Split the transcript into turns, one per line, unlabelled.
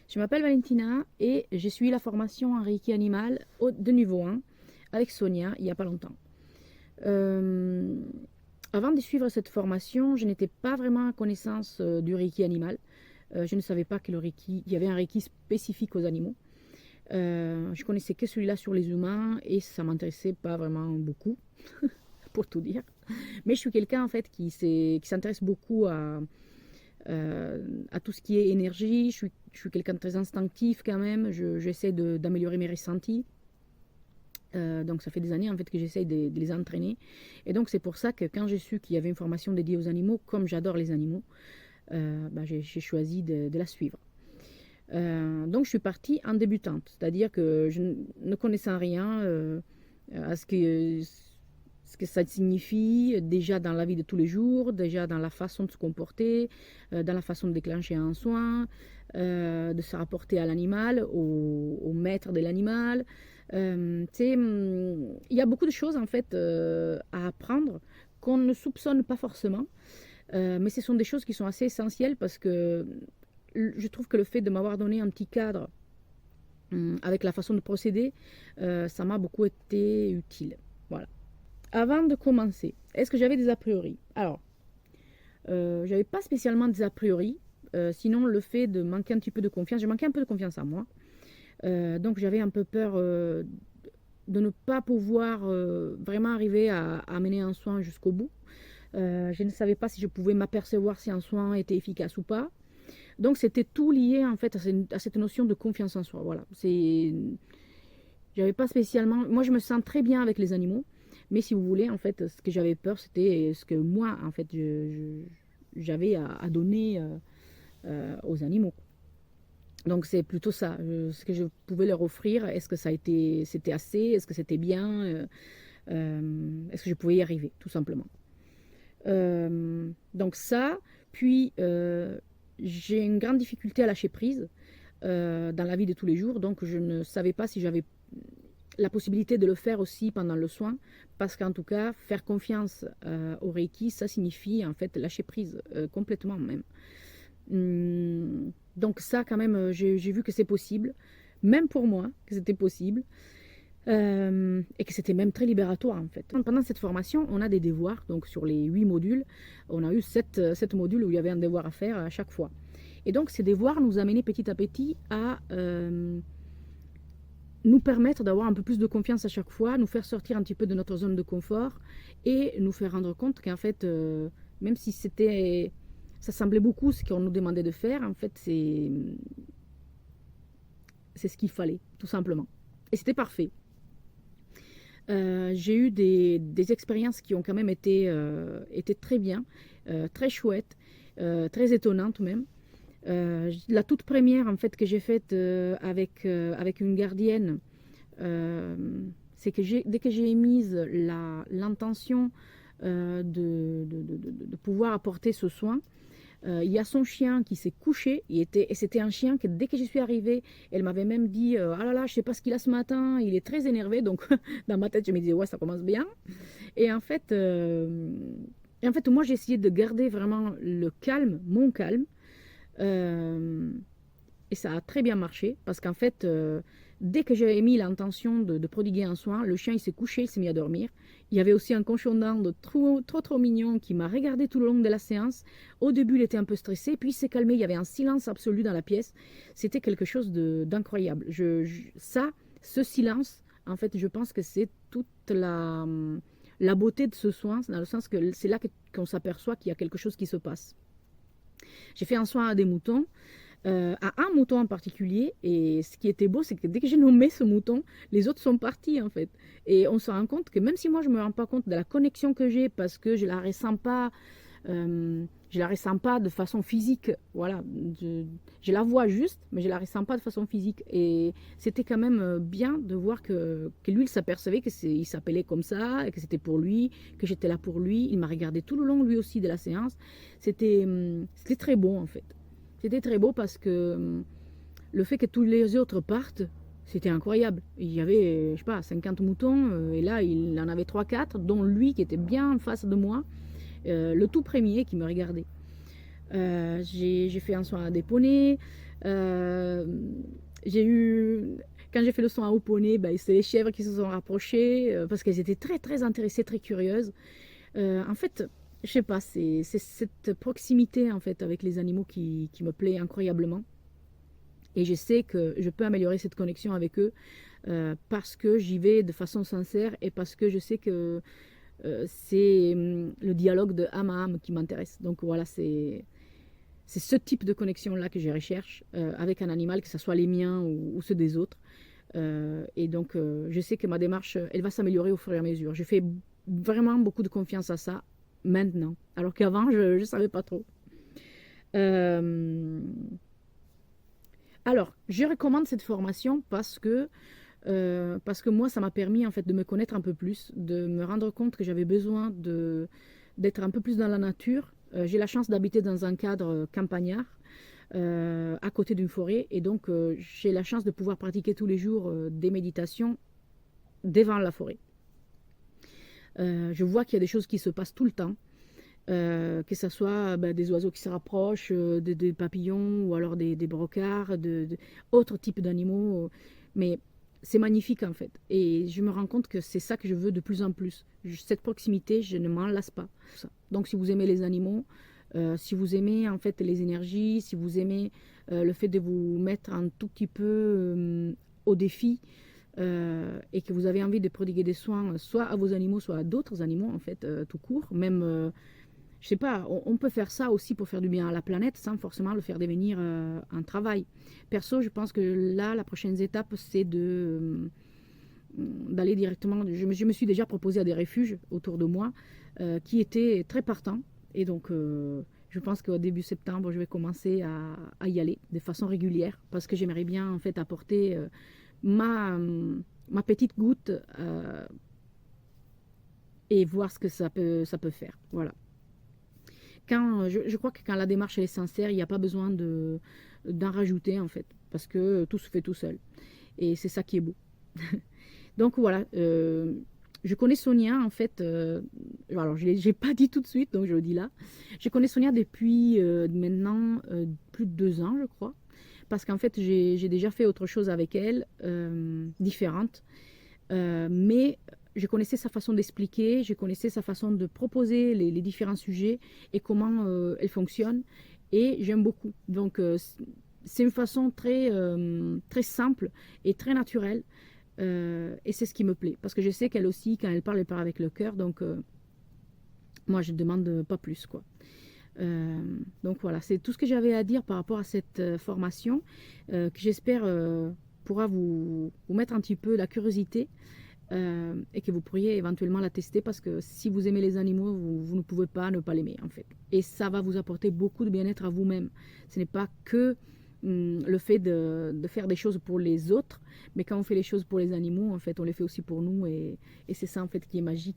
Je m'appelle Valentina et j'ai suivi la formation en Reiki animal de niveau 1 avec Sonia il n'y a pas longtemps. Euh, Avant de suivre cette formation, je n'étais pas vraiment à connaissance du Reiki animal. Je ne savais pas que il y avait un Reiki spécifique aux animaux. Je connaissais que celui-là sur les humains et ça m'intéressait pas vraiment beaucoup, pour tout dire. Mais je suis quelqu'un en fait qui s'intéresse beaucoup à tout ce qui est énergie. Je suis quelqu'un de très instinctif quand même. J'essaie d'améliorer mes ressentis. Donc ça fait des années en fait que j'essaie de les entraîner. Et donc c'est pour ça que quand j'ai su qu'il y avait une formation dédiée aux animaux, comme j'adore les animaux, j'ai choisi de la suivre. Donc je suis partie en débutante, c'est-à-dire que je ne connaissais rien à ce que ça signifie déjà dans la vie de tous les jours, déjà dans la façon de se comporter, dans la façon de déclencher un soin, de se rapporter à l'animal, au maître de l'animal. Il y a beaucoup de choses en fait à apprendre qu'on ne soupçonne pas forcément, mais ce sont des choses qui sont assez essentielles parce que je trouve que le fait de m'avoir donné un petit cadre avec la façon de procéder, ça m'a beaucoup été utile. Voilà. Avant de commencer, est-ce que j'avais des a priori? Alors, j'avais pas spécialement des a priori, sinon le fait de manquer un petit peu de confiance, j'ai manqué un peu de confiance en moi. Donc j'avais un peu peur de ne pas pouvoir vraiment arriver à mener un soin jusqu'au bout. Je ne savais pas si je pouvais m'apercevoir si un soin était efficace ou pas. Donc c'était tout lié en fait à cette notion de confiance en soi. Voilà. J'avais pas spécialement. Moi, je me sens très bien avec les animaux, mais si vous voulez, en fait, ce que j'avais peur, c'était ce que moi, en fait, j'avais à donner aux animaux. Donc c'est plutôt ça, ce que je pouvais leur offrir. Est-ce que c'était assez? Est-ce que c'était bien? Est-ce que je pouvais y arriver, tout simplement. Donc ça, puis j'ai une grande difficulté à lâcher prise dans la vie de tous les jours, donc je ne savais pas si j'avais la possibilité de le faire aussi pendant le soin, parce qu'en tout cas, faire confiance au Reiki, ça signifie en fait lâcher prise complètement même. Donc ça, quand même, j'ai vu que c'est possible, même pour moi, que c'était possible. Et que c'était même très libératoire en fait. Pendant cette formation, on a des devoirs, donc sur les 8 modules, on a eu 7 modules où il y avait un devoir à faire à chaque fois. Et donc ces devoirs nous amenaient petit à petit à nous permettre d'avoir un peu plus de confiance à chaque fois, nous faire sortir un petit peu de notre zone de confort et nous faire rendre compte qu'en fait, même si ça semblait beaucoup ce qu'on nous demandait de faire, en fait c'est ce qu'il fallait, tout simplement. Et c'était parfait. J'ai eu des expériences qui ont quand même été très bien, très chouettes, très étonnantes même. La toute première en fait que j'ai faite avec une gardienne, c'est que dès que j'ai émise l'intention de pouvoir apporter ce soin, il y a son chien qui s'est couché. Et c'était un chien que dès que j'y suis arrivée, elle m'avait même dit ah là là, je sais pas ce qu'il a ce matin, il est très énervé. Donc dans ma tête, je me disais ouais, ça commence bien. Et en fait, moi, j'ai essayé de garder vraiment le calme, mon calme. Euh, et ça a très bien marché parce qu'en fait, dès que j'avais mis l'intention de prodiguer un soin, le chien il s'est couché, il s'est mis à dormir. Il y avait aussi un cochon d'Inde trop mignon qui m'a regardé tout le long de la séance. Au début, il était un peu stressé, puis il s'est calmé. Il y avait un silence absolu dans la pièce. C'était quelque chose d'incroyable. Ce silence, en fait, je pense que c'est toute la beauté de ce soin, dans le sens que c'est là qu'on s'aperçoit qu'il y a quelque chose qui se passe. J'ai fait un soin à des moutons, à un mouton en particulier, et ce qui était beau, c'est que dès que j'ai nommé ce mouton, les autres sont partis en fait. Et on se rend compte que même si moi je me rends pas compte de la connexion que j'ai parce que je la ressens pas de façon physique, voilà, je la vois juste, mais je la ressens pas de façon physique. Et c'était quand même bien de voir que lui il s'apercevait il s'appelait comme ça, et que c'était pour lui, que j'étais là pour lui. Il m'a regardé tout le long lui aussi de la séance. C'était très beau en fait. C'était très beau parce que le fait que tous les autres partent, c'était incroyable. Il y avait, je sais pas, 50 moutons, et là, il en avait 3 4 dont lui qui était bien en face de moi, le tout premier qui me regardait. J'ai fait un soin à des poneys. Euh, j'ai eu, quand j'ai fait le soin aux poneys, bah, c'est les chèvres qui se sont rapprochées parce qu'elles étaient très très intéressées, très curieuses. En fait, je sais pas, c'est cette proximité en fait avec les animaux qui me plaît incroyablement. Et je sais que je peux améliorer cette connexion avec eux parce que j'y vais de façon sincère et parce que je sais que c'est le dialogue de âme à âme qui m'intéresse. Donc voilà, c'est ce type de connexion-là que je recherche avec un animal, que ce soit les miens ou ceux des autres. Et donc, je sais que ma démarche, elle va s'améliorer au fur et à mesure. Je fais vraiment beaucoup de confiance à ça maintenant, alors qu'avant, je ne savais pas trop. Euh, alors, je recommande cette formation parce que moi, ça m'a permis en fait de me connaître un peu plus, de me rendre compte que j'avais besoin d'être un peu plus dans la nature. J'ai la chance d'habiter dans un cadre campagnard, à côté d'une forêt, et donc j'ai la chance de pouvoir pratiquer tous les jours des méditations devant la forêt. Je vois qu'il y a des choses qui se passent tout le temps, que ce soit des oiseaux qui se rapprochent, des papillons ou alors des brocards, autres types d'animaux. Mais c'est magnifique en fait. Et je me rends compte que c'est ça que je veux de plus en plus. Cette proximité, je ne m'en lasse pas. Donc si vous aimez les animaux, si vous aimez en fait les énergies, si vous aimez le fait de vous mettre un tout petit peu au défi, et que vous avez envie de prodiguer des soins soit à vos animaux, soit à d'autres animaux en fait, tout court, même je sais pas, on peut faire ça aussi pour faire du bien à la planète sans forcément le faire devenir un travail. Perso, je pense que là, la prochaine étape, c'est d'aller directement. Je me suis déjà proposé à des refuges autour de moi qui étaient très partants. Et donc, je pense qu'au début septembre, je vais commencer à y aller de façon régulière parce que j'aimerais bien en fait apporter ma petite goutte et voir ce que ça peut faire. Voilà. Je crois que quand la démarche elle est sincère, il n'y a pas besoin d'en rajouter en fait, parce que tout se fait tout seul. Et c'est ça qui est beau. Donc voilà, je connais Sonia en fait, alors je l'ai pas dit tout de suite, donc je le dis là. Je connais Sonia depuis maintenant plus de 2 ans, je crois, parce qu'en fait j'ai déjà fait autre chose avec elle, différente. Mais je connaissais sa façon d'expliquer, je connaissais sa façon de proposer les différents sujets et comment elle fonctionne. Et j'aime beaucoup. Donc, c'est une façon très simple et très naturelle. Et c'est ce qui me plaît. Parce que je sais qu'elle aussi, quand elle parle avec le cœur. Donc, moi, je ne demande pas plus, quoi. Donc voilà, c'est tout ce que j'avais à dire par rapport à cette formation, que j'espère pourra vous mettre un petit peu la curiosité et que vous pourriez éventuellement la tester parce que si vous aimez les animaux, vous ne pouvez pas ne pas l'aimer en fait. Et ça va vous apporter beaucoup de bien-être à vous-même. Ce n'est pas que le fait de faire des choses pour les autres, mais quand on fait les choses pour les animaux, en fait, on les fait aussi pour nous et c'est ça en fait qui est magique.